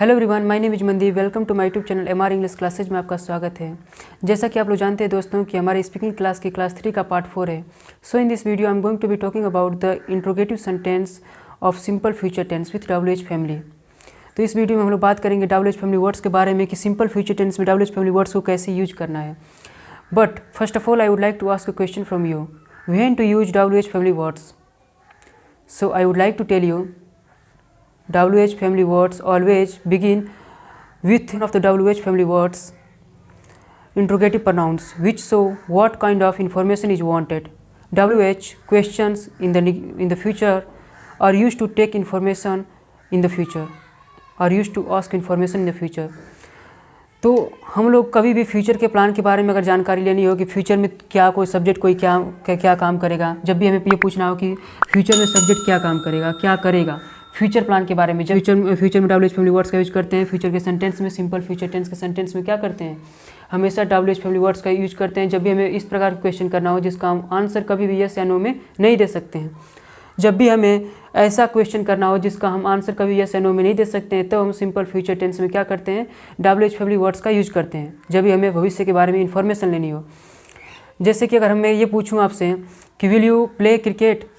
Hello everyone, my name is Mandeep. Welcome to my YouTube channel MR English classes में आपका स्वागत है। जैसा कि आप लोग जानते हैं दोस्तों कि हमारे स्पीकिंग क्लास की क्लास 3 का पार्ट 4 है। So in this video I am going to be talking about the interrogative sentence of simple future tense with WH family. तो इस वीडियो में हम लोग बात करेंगे WH फैमिली वर्ड्स के बारे में कि सिंपल फ्यूचर टेंस में WH फैमिली वर्ड्स को कैसे यूज करना है। But first of all I would like to ask a question from you, when to use WH family words. So I would like to tell you WH family words always begin with one of the WH family words interrogative pronouns which show what kind of information is wanted. WH questions in the future are used to take information in the future, are used to ask information in the future. तो हम लोग कभी भी future के plan के बारे में अगर जानकारी लेनी हो कि फ्यूचर में क्या कोई सब्जेक्ट कोई क्या काम करेगा, जब भी हमें ये पूछना हो कि फ्यूचर में सब्जेक्ट क्या काम करेगा, क्या करेगा, फ्यूचर प्लान के बारे में, जब फ्यूचर में WH फैमिली वर्ड्स का यूज करते हैं। फ्यूचर के सेंटेंस में, सिंपल फ्यूचर टेंस के सेंटेंस में क्या करते हैं, हमेशा WH फैमिली वर्ड्स का यूज करते हैं जब भी हमें इस प्रकार का क्वेश्चन करना हो जिसका हम आंसर कभी भी यस या नो में नहीं दे सकते हैं। जब भी हमें ऐसा क्वेश्चन करना हो जिसका हम आंसर कभी यस या नो में नहीं दे सकते हैं, तो हम सिंपल फ्यूचर टेंस में क्या करते हैं, WH फैमिली वर्ड्स का यूज करते हैं जब भी हमें भविष्य के बारे में इन्फॉर्मेशन लेनी हो। जैसे कि अगर मैं ये पूछूँ आपसे कि will you play cricket,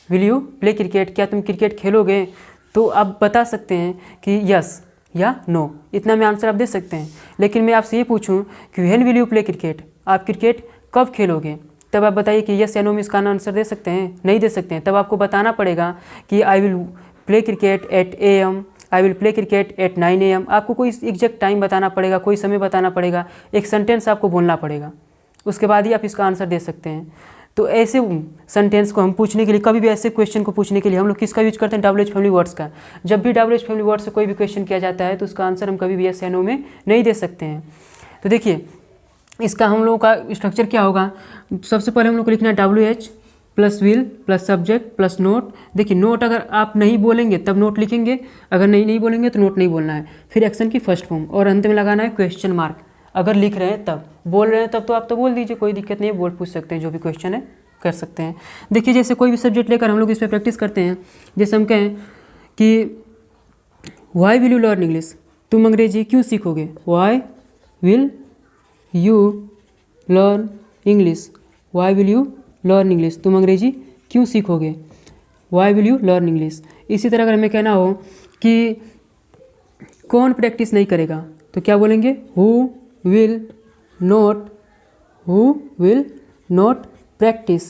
will you play cricket, क्या तुम क्रिकेट खेलोगे, तो आप बता सकते हैं कि यस या नो, इतना में आंसर आप दे सकते हैं। लेकिन मैं आपसे ये पूछूं कि when will you play cricket, आप क्रिकेट कब खेलोगे, तब आप बताइए कि यस या नो में इसका आंसर दे सकते हैं, नहीं दे सकते हैं। तब आपको बताना पड़ेगा कि I will play cricket at AM, I will play cricket at 9 AM। आपको कोई एग्जैक्ट टाइम बताना पड़ेगा, कोई समय बताना पड़ेगा, एक सेंटेंस आपको बोलना पड़ेगा, उसके बाद ही आप इसका आंसर दे सकते हैं। तो ऐसे सेंटेंस को हम पूछने के लिए, कभी भी ऐसे क्वेश्चन को पूछने के लिए हम लोग किसका यूज करते हैं, WH फैमिली वर्ड्स का। जब भी WH फैमिली वर्ड से कोई भी क्वेश्चन किया जाता है तो उसका आंसर हम कभी भी यस या नो में नहीं दे सकते हैं। तो देखिए इसका हम लोगों का स्ट्रक्चर क्या होगा। सबसे पहले हम लोग को लिखना है WH plus will plus subject plus note. देखिए नोट अगर आप नहीं बोलेंगे तब नोट लिखेंगे, अगर नहीं बोलेंगे तो नोट नहीं बोलना है। फिर एक्शन की फर्स्ट फॉर्म और अंत में लगाना है क्वेश्चन मार्क। अगर लिख रहे हैं तब, बोल रहे हैं तब तो आप तो बोल दीजिए, कोई दिक्कत नहीं है, बोल पूछ सकते हैं, जो भी क्वेश्चन है कर सकते हैं। देखिए जैसे कोई भी सब्जेक्ट लेकर हम लोग इस पर प्रैक्टिस करते हैं। जैसे हम कहें कि why will you learn English, तुम अंग्रेजी क्यों सीखोगे, why will you learn English, why will you learn English, तुम अंग्रेजी क्यों सीखोगे, why will you learn English. इसी तरह अगर हमें कहना हो कि कौन प्रैक्टिस नहीं करेगा, तो क्या बोलेंगे, who will not practice,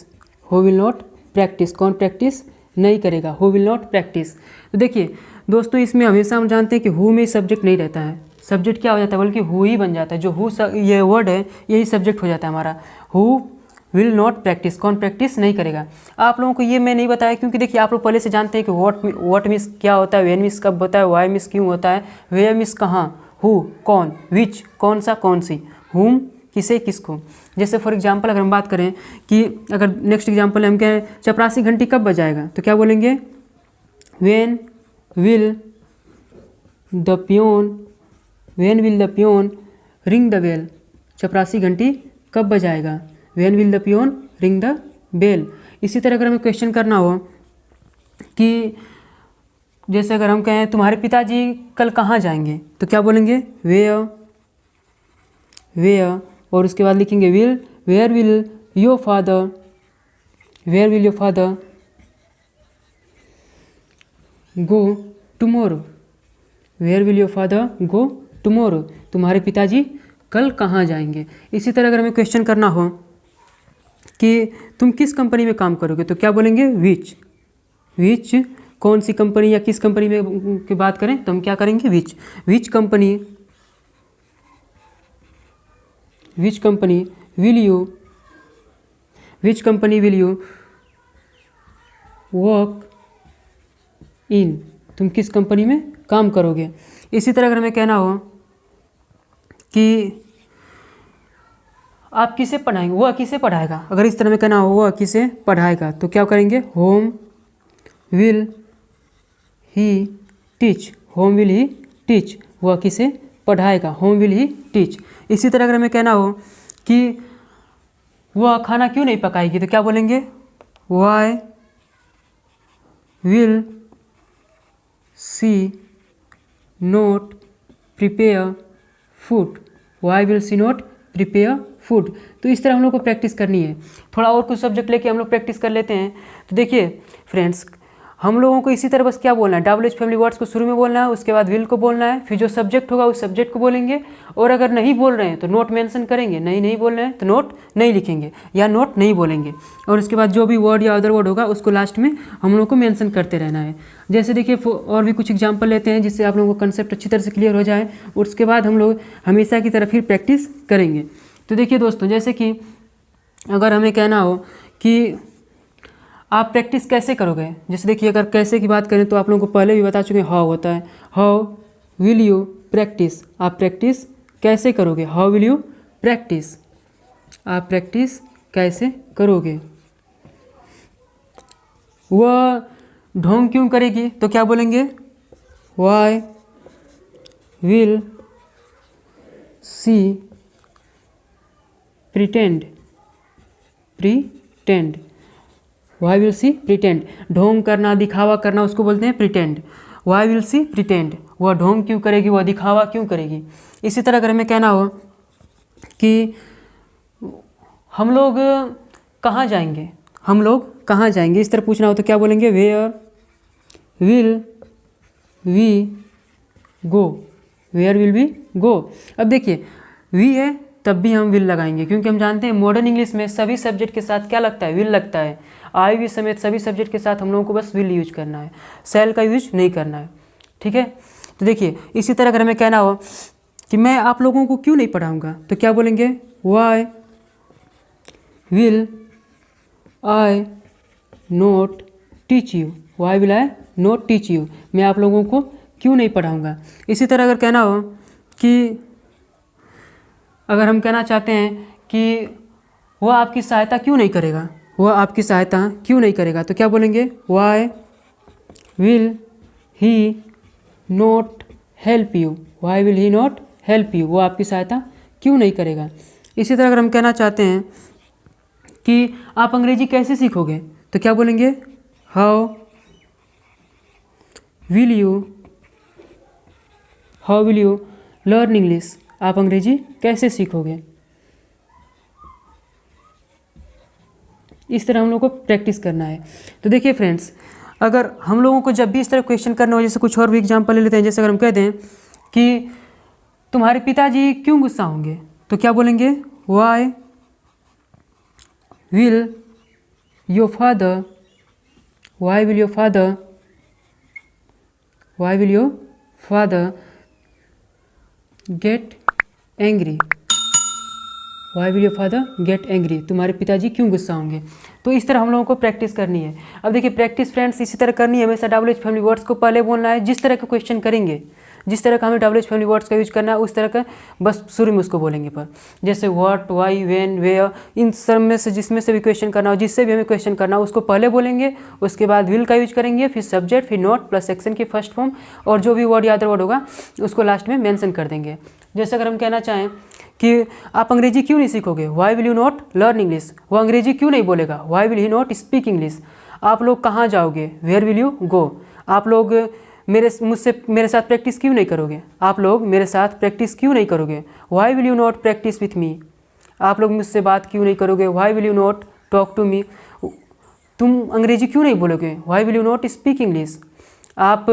who will not practice, कौन प्रैक्टिस नहीं करेगा, हु विल नॉट प्रैक्टिस। तो देखिए दोस्तों इसमें हमेशा हम जानते हैं कि हु में सब्जेक्ट नहीं रहता है, सब्जेक्ट क्या हो जाता है, बल्कि हु ही बन जाता है। जो हु ये वर्ड है यही सब्जेक्ट हो जाता है हमारा। हु विल नॉट प्रैक्टिस, कौन प्रैक्टिस नहीं करेगा। आप लोगों को ये मैं नहीं बताया क्योंकि देखिए आप लोग पहले से जानते हैं कि व्हाट मिस क्या होता है, व्हेन मिस कब होता है, वाई मिस क्यों होता है, वेयर मिस कहाँ, हु कौन, विच कौन सा कौन सी, हुम किसे किसको। जैसे फॉर एग्जांपल अगर हम बात करें कि अगर नेक्स्ट एग्जांपल हम कहें चपरासी घंटी कब बजाएगा, तो क्या बोलेंगे, when will the peon ring the bell, चपरासी घंटी कब बजाएगा, when will the peon ring the bell. इसी तरह अगर हमें क्वेश्चन करना हो कि जैसे अगर हम कहें तुम्हारे पिताजी कल कहाँ जाएंगे, तो क्या बोलेंगे, वेयर, और उसके बाद लिखेंगे will, where will your father go tomorrow, where will your father go tomorrow, तुम्हारे पिताजी कल कहाँ जाएंगे। इसी तरह अगर हमें क्वेश्चन करना हो कि तुम किस कंपनी में काम करोगे, तो क्या बोलेंगे, विच कौन सी कंपनी या किस कंपनी में की बात करें तो हम क्या करेंगे, which company will you work in, तुम किस कंपनी में काम करोगे। इसी तरह अगर हमें कहना हो कि आप किसे पढ़ाएंगे, वह किसे पढ़ाएगा, अगर इस तरह में कहना हो वह किसे पढ़ाएगा, तो क्या करेंगे, होम विल ही टीच, वह किसे पढ़ाएगा, होम विल ही टीच। इसी तरह अगर हमें कहना हो कि वह खाना क्यों नहीं पकाएगी, तो क्या बोलेंगे, why will she not prepare food, why will she not prepare food. तो इस तरह हम लोग को प्रैक्टिस करनी है। थोड़ा और कुछ सब्जेक्ट लेके हम लोग प्रैक्टिस कर लेते हैं। तो देखिए फ्रेंड्स, हम लोगों को इसी तरह बस क्या बोलना है, WH फैमिली वर्ड्स को शुरू में बोलना है, उसके बाद विल को बोलना है, फिर जो सब्जेक्ट होगा उस सब्जेक्ट को बोलेंगे, और अगर नहीं बोल रहे हैं तो नोट मेंशन करेंगे, नहीं बोल रहे हैं तो नोट नहीं लिखेंगे या नोट नहीं बोलेंगे, और उसके बाद जो भी वर्ड या अदर वर्ड होगा उसको लास्ट में हम लोग को मेंशन करते रहना है। जैसे देखिए और भी कुछ एग्जाम्पल लेते हैं जिससे आप लोगों को कंसेप्ट अच्छी तरह से क्लियर हो जाए, उसके बाद हम लोग हमेशा की तरह फिर प्रैक्टिस करेंगे। तो देखिए दोस्तों, जैसे कि अगर हमें कहना हो कि आप प्रैक्टिस कैसे करोगे, जैसे देखिए अगर कैसे की बात करें तो आप लोगों को पहले भी बता चुके हैं हाउ होता है। हाउ विल यू प्रैक्टिस, आप प्रैक्टिस कैसे करोगे, हाउ विल यू प्रैक्टिस, आप प्रैक्टिस कैसे करोगे। वह ढोंग क्यों करेगी, तो क्या बोलेंगे, why will she pretend, pretend, why will she pretend, ढोंग करना, दिखावा करना, उसको बोलते हैं pretend. Why will she pretend, वह ढोंग क्यों करेगी, वह दिखावा क्यों करेगी। इसी तरह अगर हमें कहना हो कि हम लोग कहाँ जाएंगे, हम लोग कहाँ जाएंगे, इस तरह पूछना हो तो क्या बोलेंगे, where will we go, where will we go. अब देखिए वी है तब भी हम विल लगाएंगे, क्योंकि हम जानते हैं मॉडर्न इंग्लिश में सभी सब्जेक्ट के साथ क्या लगता है, विल लगता है। आई वी समेत सभी सब्जेक्ट के साथ हम लोगों को बस विल यूज करना है, सेल का यूज नहीं करना है, ठीक है। तो देखिए इसी तरह अगर हमें कहना हो कि मैं आप लोगों को क्यों नहीं पढ़ाऊँगा, तो क्या बोलेंगे, why will I not teach you, why will I not teach you, मैं आप लोगों को क्यों नहीं पढ़ाऊँगा। इसी तरह अगर कहना हो कि अगर हम कहना चाहते हैं कि वह आपकी सहायता क्यों नहीं करेगा, वह आपकी सहायता क्यों नहीं करेगा, तो क्या बोलेंगे, why will he not help you, why will he not help you, वो आपकी सहायता क्यों नहीं करेगा। इसी तरह अगर हम कहना चाहते हैं कि आप अंग्रेजी कैसे सीखोगे, तो क्या बोलेंगे, how will you learn English, आप अंग्रेजी कैसे सीखोगे। इस तरह हम लोग को प्रैक्टिस करना है। तो देखिए फ्रेंड्स, अगर हम लोगों को जब भी इस तरह क्वेश्चन करना हो, जैसे कुछ और भी एग्जांपल ले लेते हैं, जैसे अगर हम कह दें कि तुम्हारे पिताजी क्यों गुस्सा होंगे, तो क्या बोलेंगे, why will your father, why will your father, why will your father get angry, why will your father get angry, तुम्हारे पिताजी क्यों गुस्सा होंगे। तो इस तरह हम लोगों को प्रैक्टिस करनी है। अब देखिए प्रैक्टिस फ्रेंड्स इसी तरह करनी है, हमेशा WH फैमिली वर्ड्स को पहले बोलना है। जिस तरह के क्वेश्चन करेंगे, जिस तरह का हमें WH फैमिली वर्ड्स का यूज करना है उस तरह का बस शुरू में उसको बोलेंगे। पर जैसे व्हाट, वाई, व्हेन, वेयर, इन सब में से जिसमें से भी क्वेश्चन करना हो, जिससे भी हमें क्वेश्चन करना हो उसको पहले बोलेंगे, उसके बाद विल का यूज करेंगे, फिर सब्जेक्ट, फिर नॉट प्लस सेक्शन की फर्स्ट फॉर्म, और जो भी वर्ड या अदर वर्ड होगा उसको लास्ट में मेंशन कर देंगे। जैसे अगर हम कहना चाहें कि आप अंग्रेजी क्यों नहीं सीखोगे, why will you not learn English, वो अंग्रेजी क्यों नहीं बोलेगा, why will he not speak English. आप लोग कहाँ जाओगे, वेयर विल यू गो, आप लोग मेरे साथ प्रैक्टिस क्यों नहीं करोगे, आप लोग मेरे साथ प्रैक्टिस क्यों नहीं करोगे, why will you not practice with me, आप लोग मुझसे बात क्यों नहीं करोगे, why will you not talk to me, तुम अंग्रेजी क्यों नहीं बोलोगे, why will you not speak English, आप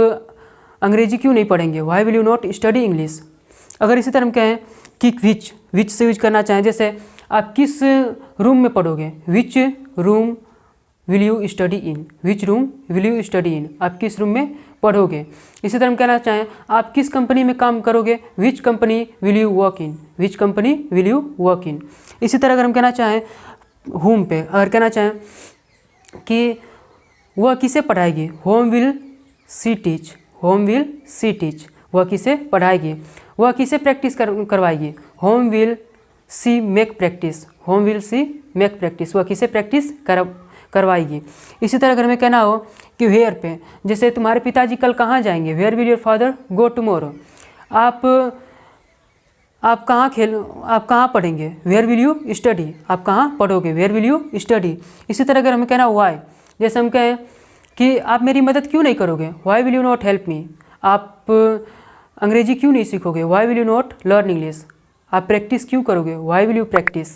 अंग्रेजी क्यों नहीं पढ़ेंगे, why will you not study English. अगर इसी तरह हम कहें कि विच से यूज करना चाहें, जैसे आप किस रूम में पढ़ोगे, which room will you study in, which room will you study in, आप किस रूम में पढ़ोगे। इसी तरह हम कहना चाहें आप किस कंपनी में काम करोगे, which company will you work in, which company will you work in. इसी तरह अगर हम कहना चाहें होम पे, अगर कहना चाहें कि वह किसे पढ़ाएगी, whom will she teach, whom will she teach, वह किसे पढ़ाएगी, वह किसे प्रैक्टिस करवाएगी, whom will she make practice, whom will she make practice, वह किसे प्रैक्टिस करवाएगी। इसी तरह अगर हमें कहना हो कि वेयर पे, जैसे तुम्हारे पिताजी कल कहाँ जाएंगे, where will your father go tomorrow, आप कहाँ पढ़ेंगे, वेयर विल यू स्टडी, आप कहाँ पढ़ोगे, वेयर विल यू स्टडी। इसी तरह अगर हमें कहना वाई, जैसे हम कहें कि आप मेरी मदद क्यों नहीं करोगे, why will you not help me, आप अंग्रेजी क्यों नहीं सीखोगे? Why will you not learn English? आप प्रैक्टिस क्यों करोगे? Why will you practice?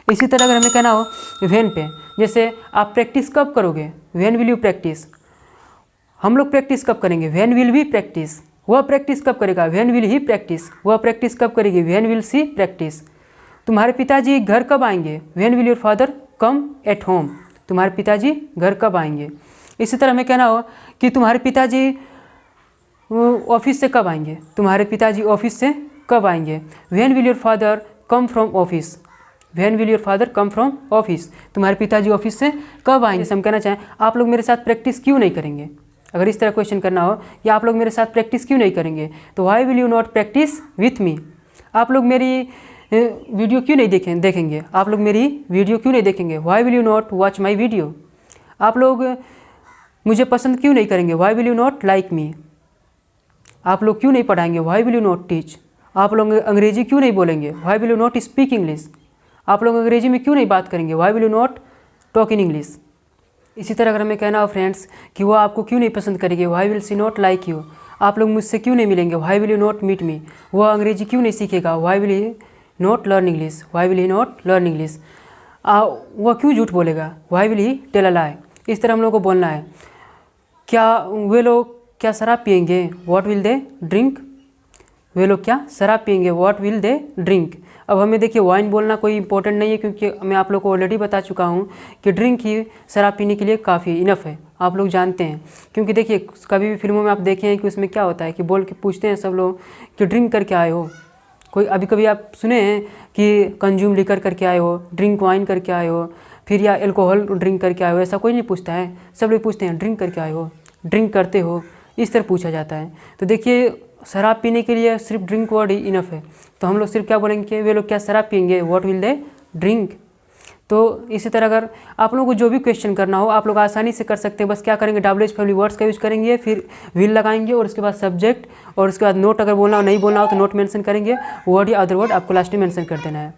इसी तरह अगर हमें कहना हो व्हेन पे, जैसे आप प्रैक्टिस कब करोगे? When will you practice? हम लोग प्रैक्टिस कब करेंगे? When will we practice? वह प्रैक्टिस कब करेगा? When will he practice? वह प्रैक्टिस कब करेगी? When will she practice? तुम्हारे पिताजी घर कब आएंगे? When will your father come at home? तुम्हारे पिताजी घर कब आएंगे? इसी तरह हमें कहना हो कि तुम्हारे पिताजी ऑफिस से कब आएंगे? तुम्हारे पिताजी ऑफिस से कब आएंगे? When will your father come from office? When will your father come from office? तुम्हारे पिताजी ऑफिस से कब आएंगे? हम कहना चाहें आप लोग मेरे साथ प्रैक्टिस क्यों नहीं करेंगे? अगर इस तरह क्वेश्चन करना हो कि आप लोग मेरे साथ प्रैक्टिस क्यों नहीं करेंगे, तो why will you not practice with me? आप लोग मेरी वीडियो क्यों नहीं देखेंगे? आप लोग मेरी वीडियो क्यों नहीं देखेंगे? Why will you not watch my video? आप लोग मुझे पसंद क्यों नहीं करेंगे? Why will you not like me? आप लोग क्यों नहीं पढ़ाएंगे? Why will you not teach? आप लोग अंग्रेजी क्यों नहीं बोलेंगे? Why will you not speak English? आप लोग अंग्रेजी में क्यों नहीं बात करेंगे? Why will you not talk in English? इसी तरह अगर हमें कहना हो फ्रेंड्स कि वो आपको क्यों नहीं पसंद करेंगे? Why will she not like you? आप लोग मुझसे क्यों नहीं मिलेंगे? Why will you not meet me? वह अंग्रेजी क्यों नहीं सीखेगा? Why will he not learn English? Why will he not learn English? वह क्यों झूठ बोलेगा? Why will he tell a lie? इस तरह हम लोग को बोलना है। क्या वे लोग क्या शराब पियेंगे? What will they drink? वे लोग क्या शराब पियेंगे? What will they drink? अब हमें देखिए वाइन बोलना कोई इंपॉर्टेंट नहीं है, क्योंकि मैं आप लोग को ऑलरेडी बता चुका हूँ कि ड्रिंक ही शराब पीने के लिए काफ़ी इनफ है, आप लोग जानते हैं। क्योंकि देखिए कभी भी फिल्मों में आप देखे हैं कि उसमें क्या होता है कि बोल के पूछते हैं सब लोग कि ड्रिंक करके आए हो? कोई अभी कभी आप सुने हैं कि कंज्यूम लिकर करके आए हो, ड्रिंक वाइन करके आए हो, फिर या एल्कोहल ड्रिंक करके आए हो? ऐसा कोई नहीं पूछता है, सब लोग पूछते हैं ड्रिंक करके आए हो, ड्रिंक करते हो, इस तरह पूछा जाता है। तो देखिए शराब पीने के लिए सिर्फ ड्रिंक वर्ड ही इनफ है, तो हम लोग सिर्फ क्या बोलेंगे? वे लोग क्या शराब पियेंगे? What will they drink? तो इसी तरह अगर आप लोगों को जो भी क्वेश्चन करना हो आप लोग आसानी से कर सकते हैं। बस क्या करेंगे? WH फैमिली वर्ड्स का यूज़ करेंगे, फिर विल लगाएंगे और उसके बाद सब्जेक्ट, और उसके बाद नोट अगर बोलना हो नहीं बोलना हो तो नोट मेंशन करेंगे, वर्ड या अदर वर्ड आपको लास्ट में मेंशन कर देना है।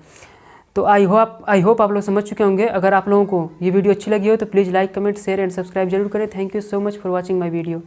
तो आई होप आप लोग समझ चुके होंगे। अगर आप लोगों को ये वीडियो अच्छी लगी हो तो please like, comment, share and subscribe जरूर करें। Thank you so much for watching my video.